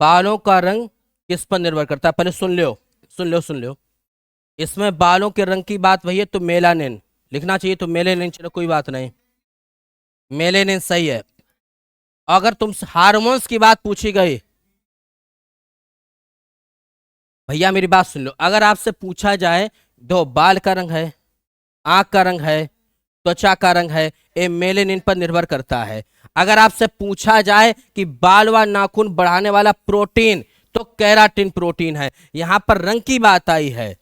बालों का रंग किस पर निर्भर करता है? पहले सुन लो। इसमें बालों के रंग की बात वही है, तो मेलानिन लिखना चाहिए, तो मेलेनिन, चलो कोई बात नहीं, मेलेनिन सही है। अगर तुम हार्मोन्स की बात पूछी गई, भैया मेरी बात सुन लो, अगर आपसे पूछा जाए दो बाल का रंग है, आंख का रंग है, त्वचा का रंग है, ये मेलेनिन पर निर्भर करता है। अगर आपसे पूछा जाए कि बाल व नाखून बढ़ाने वाला प्रोटीन, तो केराटिन प्रोटीन है। यहां पर रंग की बात आई है,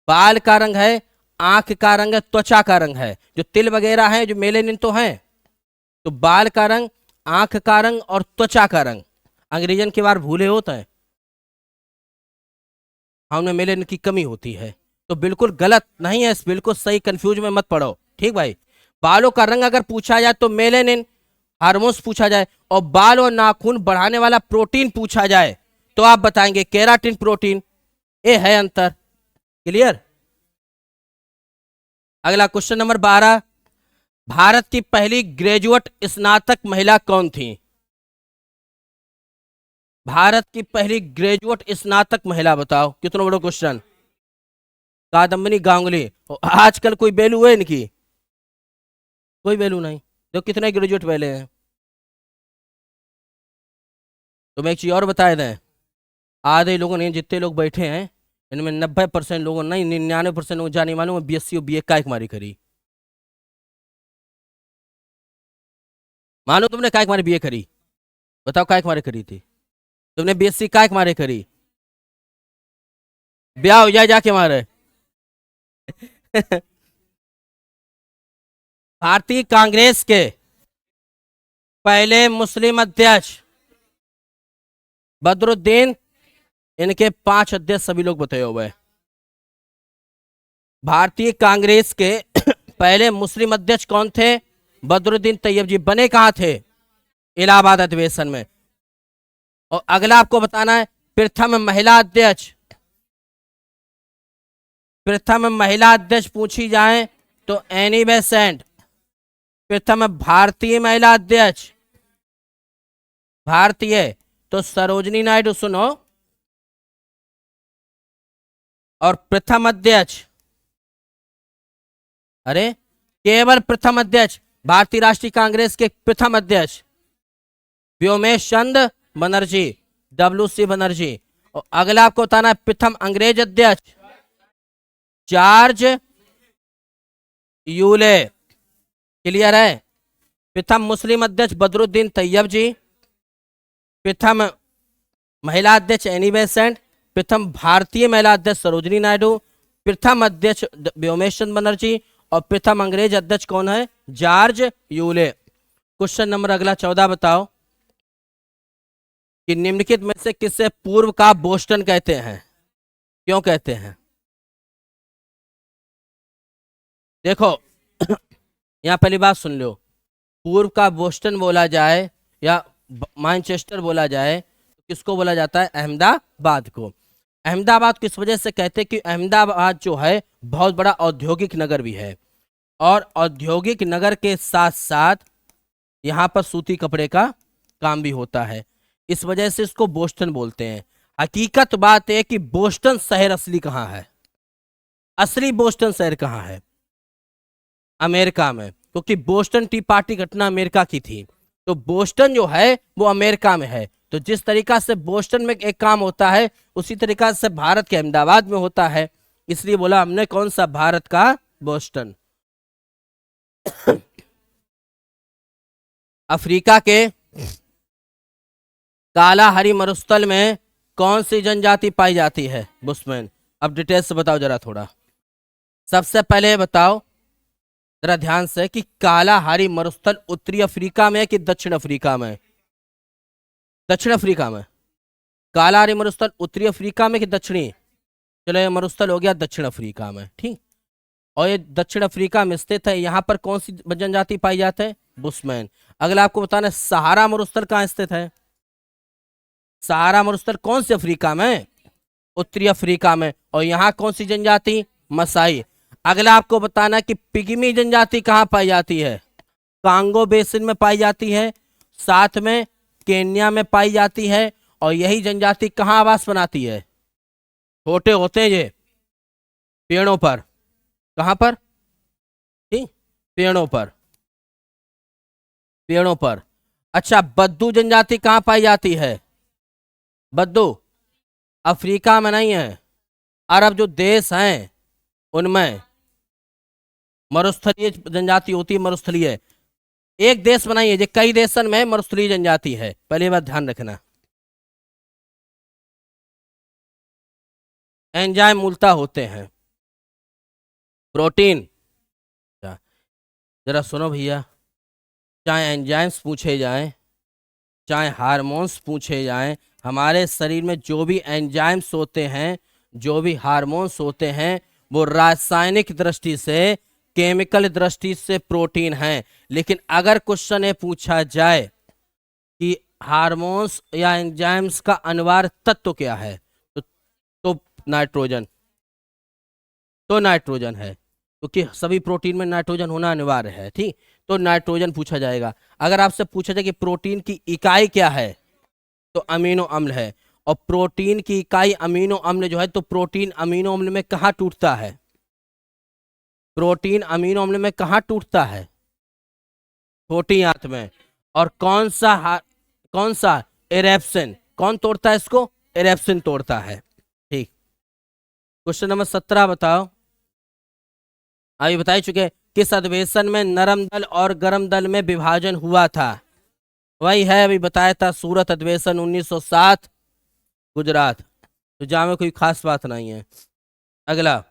बाल का रंग है, आंख का रंग है, त्वचा का रंग है, जो तिल वगैरह है जो मेलेनिन तो है। तो बाल का रंग, आंख का रंग और त्वचा का रंग, अंग्रेजन के बार भूले होता है, हमने मेलेनिन की कमी होती है। तो बिल्कुल गलत नहीं है, बिल्कुल सही, कंफ्यूज में मत पड़ो, ठीक भाई। बालों का रंग अगर पूछा जाए तो मेलेनिन, हार्मोन्स पूछा जाए, और बाल और नाखून बढ़ाने वाला प्रोटीन पूछा जाए, तो आप बताएंगे केराटिन प्रोटीन। ये है अंतर, क्लियर। अगला क्वेश्चन नंबर 12, भारत की पहली ग्रेजुएट स्नातक महिला कौन थी? भारत की पहली ग्रेजुएट स्नातक महिला, बताओ कितना बड़ा क्वेश्चन। कादम्बिनी गांगुली। आजकल कोई वैल्यू है इनकी? कोई वैल्यू नहीं। तो कितने ग्रेजुएट पहले हैं? तो मैं एक चीज और बता दें, आधे लोगों ने, जितने लोग बैठे हैं इनमें 90% लोगों, नहीं 99% लोग जाने मालूम है बीएससी और बीए काय मारी करी। मानो तुमने काय मारी बीए करी, बताओ काय मारे करी थी? तुमने बीएससी काय मारे करी? ब्याह हो जाए जाके मारे। भारतीय कांग्रेस के पहले मुस्लिम अध्यक्ष बदरुद्दीन, इनके 5 अध्यक्ष सभी लोग बताए हुए हैं। भारतीय कांग्रेस के पहले मुस्लिम अध्यक्ष कौन थे? बदरुद्दीन तैयब जी। बने कहां थे? इलाहाबाद अधिवेशन में। और अगला आपको बताना है, प्रथम महिला अध्यक्ष, प्रथम महिला अध्यक्ष पूछी जाए तो एनी बेसेंट। प्रथम भारतीय महिला अध्यक्ष, भारतीय, तो सरोजनी नायडू, सुनो। और प्रथम अध्यक्ष, अरे केवल प्रथम अध्यक्ष, भारतीय राष्ट्रीय कांग्रेस के प्रथम अध्यक्ष व्योमेश चंद्र बनर्जी, WC बनर्जी। और अगला आपको बताना है, प्रथम अंग्रेज अध्यक्ष जॉर्ज यूले, क्लियर है। प्रथम मुस्लिम अध्यक्ष बदरुद्दीन तैयब जी, प्रथम महिला अध्यक्ष एनी बेसेंट, प्रथम भारतीय महिला अध्यक्ष सरोजनी नायडू, प्रथम अध्यक्ष व्योमेश चंद्र बनर्जी, और प्रथम अंग्रेज अध्यक्ष कौन है? George Yule. क्वेश्चन नंबर अगला 14 बताओ कि निम्नलिखित में से किसे पूर्व का बोस्टन कहते हैं? क्यों कहते हैं? देखो यहां पहली बात सुन लो, पूर्व का बोस्टन बोला जाए या मैनचेस्टर बोला जाए, तो किसको बोला जाता है? अहमदाबाद को। अहमदाबाद किस वजह से कहते हैं कि अहमदाबाद जो है बहुत बड़ा औद्योगिक नगर भी है, और औद्योगिक नगर के साथ साथ यहाँ पर सूती कपड़े का काम भी होता है, इस वजह से इसको बोस्टन बोलते हैं। हकीकत बात है कि बोस्टन शहर असली कहाँ है? असली बोस्टन शहर कहाँ है? अमेरिका में, क्योंकि बोस्टन टी पार्टी घटना अमेरिका की थी, तो बोस्टन जो है वो अमेरिका में है। तो जिस तरीका से बोस्टन में एक काम होता है, उसी तरीका से भारत के अहमदाबाद में होता है, इसलिए बोला हमने कौन सा, भारत का बोस्टन। अफ्रीका के काला हरी मरुस्थल में कौन सी जनजाति पाई जाती है? बुशमैन। अब डिटेल से बताओ जरा थोड़ा। सबसे पहले बताओ जरा ध्यान से कि काला हरी मरुस्थल उत्तरी अफ्रीका में है कि दक्षिण अफ्रीका में? दक्षिण अफ्रीका में। काला हरी मरुस्थल उत्तरी अफ्रीका में कि दक्षिणी? चलो ये मरुस्थल हो गया दक्षिण अफ्रीका में, ठीक। और ये दक्षिण अफ्रीका में स्थित है। यहाँ पर कौन सी जनजाति पाई जाती है? बुशमैन। अगला आपको बताना है, सहारा मरुस्थल कहाँ स्थित है? सहारा मरुस्थल कौन से अफ्रीका में? उत्तरी अफ्रीका में। और यहाँ कौन सी जनजाति? मसाई। अगला आपको बताना है कि पिग्मी जनजाति कहाँ पाई जाती है? कांगो बेसिन में पाई जाती है, साथ में केन्या में पाई जाती है, और यही जनजाति कहाँ आवास बनाती है? छोटे होते हैं ये पेड़ों पर। कहाँ पर? ठीक, पेड़ों पर, पेड़ों पर। अच्छा, बद्दू जनजाति कहाँ पाई जाती है? बद्दू अफ्रीका में नहीं है, अरब जो देश हैं उनमें मरुस्थलीय जनजाति होती है, मरुस्थलीय। एक देश बनाइए जो कई देशन में मरुस्थलीय जनजाति है, पहली बात ध्यान रखना। एंजाइम मूलतः होते हैं प्रोटीन। जरा सुनो भैया, चाहे एंजाइम्स पूछे जाएं, चाहे हार्मोन्स पूछे जाएं, हमारे शरीर में जो भी एंजाइम्स होते हैं, जो भी हार्मोन्स होते हैं, वो रासायनिक दृष्टि से, केमिकल दृष्टि से प्रोटीन हैं। लेकिन अगर क्वेश्चन ये पूछा जाए कि हार्मोन्स या एंजाइम्स का अनिवार्य तत्व क्या है, तो नाइट्रोजन, तो नाइट्रोजन है, क्योंकि सभी प्रोटीन में नाइट्रोजन होना अनिवार्य है। ठीक, तो नाइट्रोजन पूछा जाएगा। अगर आपसे पूछा जाए कि प्रोटीन की इकाई क्या है, तो अमीनो अम्ल है। और प्रोटीन की इकाई अमीनो अम्ल जो है, तो प्रोटीन अमीनो अम्ल में कहाँ टूटता है? प्रोटीन अमीनो अम्ल में कहाँ टूटता है? छोटी आंत में। और कौन सा एरेप्सिन, कौन तोड़ता है इसको? एरेप्सिन तोड़ता है। ठीक, क्वेश्चन नंबर 17 बताओ। अभी बता ही चुके, किस अधिवेशन में नरम दल और गरम दल में विभाजन हुआ था? वही है, अभी बताया था, सूरत अधिवेशन 1907 गुजरात। तो जहाँ में कोई खास बात नहीं है। अगला,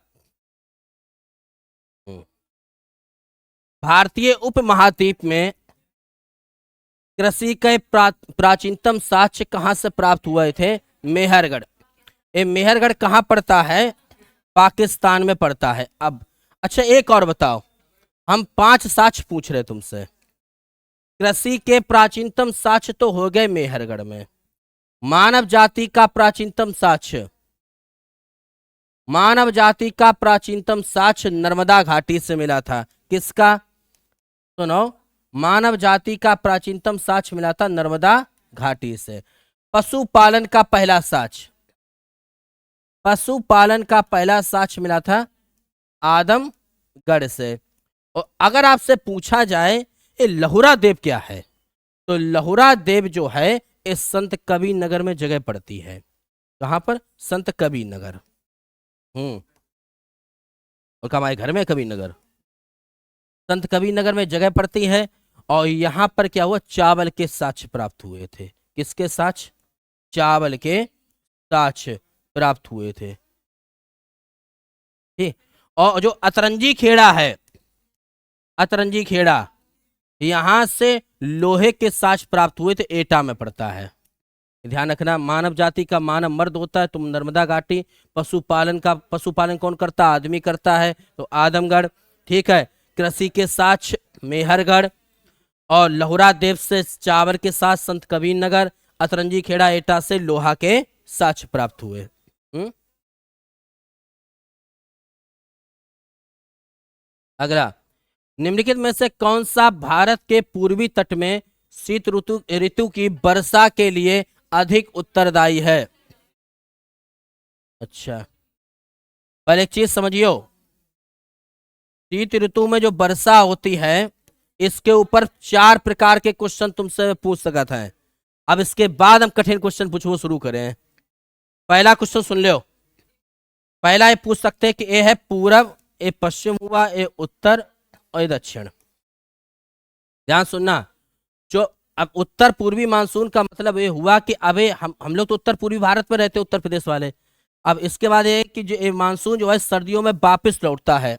भारतीय उपमहाद्वीप में कृषि के प्राचीनतम साक्ष्य कहाँ से प्राप्त हुए थे? मेहरगढ़। ये मेहरगढ़ कहाँ पड़ता है? पाकिस्तान में पड़ता है। अब अच्छा, एक और बताओ, हम 5 साक्ष्य पूछ रहे तुमसे। कृषि के प्राचीनतम साक्ष्य तो हो गए मेहरगढ़ में। मानव जाति का प्राचीनतम साक्ष्य, मानव जाति का प्राचीनतम साक्ष्य नर्मदा घाटी से मिला था। किसका? सुनो, मानव जाति का प्राचीनतम साक्ष्य मिला था नर्मदा घाटी से। पशुपालन का पहला साक्ष्य, पशुपालन का पहला साक्ष्य मिला था आदमगढ़ से। और अगर आपसे पूछा जाए ये लहुरा देव क्या है, तो लहुरा देव जो है इस संत कबीर नगर में जगह पड़ती है। कहां पर? संत कबीर नगर। और हमारे घर में कबीर नगर, संत कबीर नगर में जगह पड़ती है। और यहां पर क्या हुआ? चावल के साक्ष्य प्राप्त हुए थे। किसके साक्ष्य? चावल के साक्ष्य प्राप्त हुए थे। ठीक, और जो अतरंजी खेड़ा है, अतरंजी खेड़ा, यहां से लोहे के साक्ष्य प्राप्त हुए थे, एटा में पड़ता है। ध्यान रखना, मानव जाति का मानव मर्द होता है, तुम नर्मदा घाटी। पशुपालन का, पशुपालन कौन करता है? आदमी करता है, तो आदमगढ़। ठीक है, कृषि के साक्ष्य मेहरगढ़, और लहुरा देव से चावल के साथ संत कबीर नगर, अतरंजी खेड़ा एटा से लोहा के साक्ष्य प्राप्त हुए। अगला, निम्नलिखित में से कौन सा भारत के पूर्वी तट में शीत ऋतु की वर्षा के लिए अधिक उत्तरदायी है? अच्छा, पहले एक चीज समझियो, शीत ऋतु में जो वर्षा होती है, इसके ऊपर 4 प्रकार के क्वेश्चन तुमसे पूछ सकता है। अब इसके बाद हम कठिन क्वेश्चन पूछना शुरू करें। पहला क्वेश्चन सुन लो। पहला ये पूछ सकते हैं कि ये है पूरब, ये पश्चिम हुआ, ये उत्तर और ये दक्षिण। ध्यान सुनना, जो अब उत्तर पूर्वी मानसून का मतलब ये हुआ कि अबे हम लोग तो उत्तर पूर्वी भारत में रहते, उत्तर प्रदेश वाले। अब इसके बाद ये कि जो मानसून जो है सर्दियों में वापस लौटता है,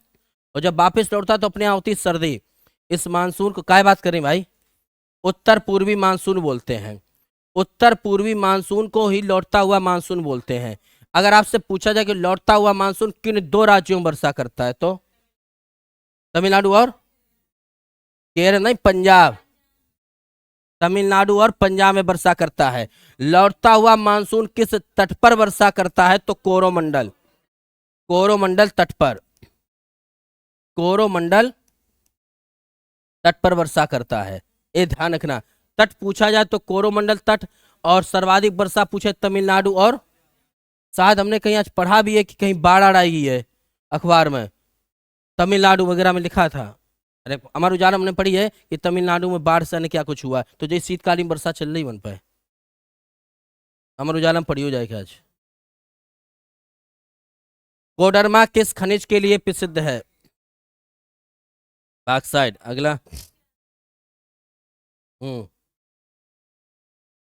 और जब वापस लौटता है तो अपने यहाँ होती सर्दी। इस मानसून को क्या बात करें भाई? उत्तर पूर्वी मानसून बोलते हैं। उत्तर पूर्वी मानसून को ही लौटता हुआ मानसून बोलते हैं। अगर आपसे पूछा जाए कि लौटता हुआ मानसून किन 2 राज्यों में वर्षा करता है, तो तमिलनाडु और केरल, नहीं, पंजाब। तमिलनाडु और पंजाब में वर्षा करता है। लौटता हुआ मानसून किस तट पर वर्षा करता है? तो कोरोमंडल, कोरोमंडल तट पर, कोरोमंडल तट पर वर्षा करता है। ये ध्यान रखना, तट पूछा जाए तो कोरोमंडल तट, और सर्वाधिक वर्षा पूछे तमिलनाडु, और शायद हमने कहीं आज पढ़ा भी है कि कहीं बाढ़ आ आई है अखबार में, तमिलनाडु वगैरह में लिखा था। अरे अमर उजाला हमने पढ़ी है कि तमिलनाडु में बाढ़ से क्या कुछ हुआ, तो जैसे शीतकालीन वर्षा चल रही बन पाए, अमर उजाला में पढ़ी हो जाएगी आज। कोडरमा किस खनिज के लिए प्रसिद्ध है? बॉक्साइट। अगला।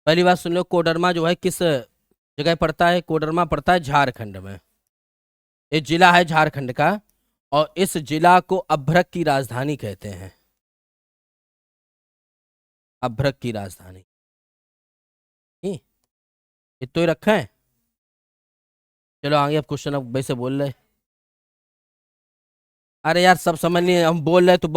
पहली बात सुन लो, कोडरमा जो है किस जगह पड़ता है? कोडरमा पड़ता है झारखंड में, ये जिला है झारखंड का, और इस जिला को अभ्रक की राजधानी कहते हैं, अभ्रक की राजधानी। ये तो ही रखा है। चलो आगे, अब क्वेश्चन अब वैसे बोल रहे। अरे यार सब समझ नहीं, हम बोल रहे तो